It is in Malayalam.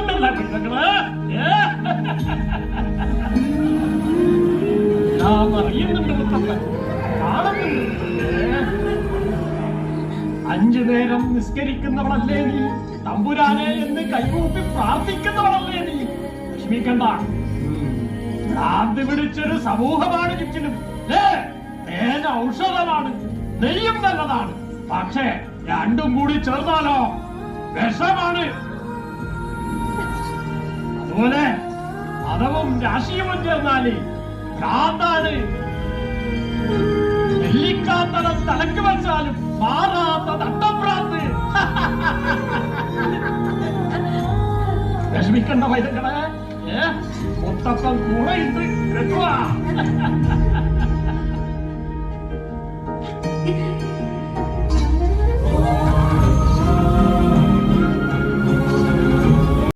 കാണുന്നുണ്ടല്ല പെണ്ണുങ്ങള്. ഞാൻ അറിയുന്നുണ്ട് മുത്തപ്പൻ, കാണുന്നുണ്ട്. 5 നേരം നിസ്കരിക്കുന്നവളല്ലേ നീ, തമ്പുരാനെ എന്ന് കൈകൂപ്പി പ്രാർത്ഥിക്കുന്നവളല്ലേ നീ. വിഷമിക്കണ്ട, ഭ്രാന്തി പിടിച്ചൊരു സമൂഹമാണ് ചുറ്റിലും. തേൻ ഔഷധമാണ്, നെയ്യും നല്ലതാണ്. പക്ഷേ രണ്ടും കൂടി ചേർന്നാലോ വിഷമാണ്. അതുപോലെ മതവും രാഷ്ട്രീയവും ചേർന്നാല് ഭ്രാന്താണ്. നെല്ലിക്കാത്തടം തലക്ക് വെച്ചാലും മാറാത്ത തട്ടഭ്രാന്ത്. വിഷമിക്കണ്ട പൈതങ്ങളെ, മുത്തപ്പൻ കൂടെ ഉണ്ട് കേട്ടോ.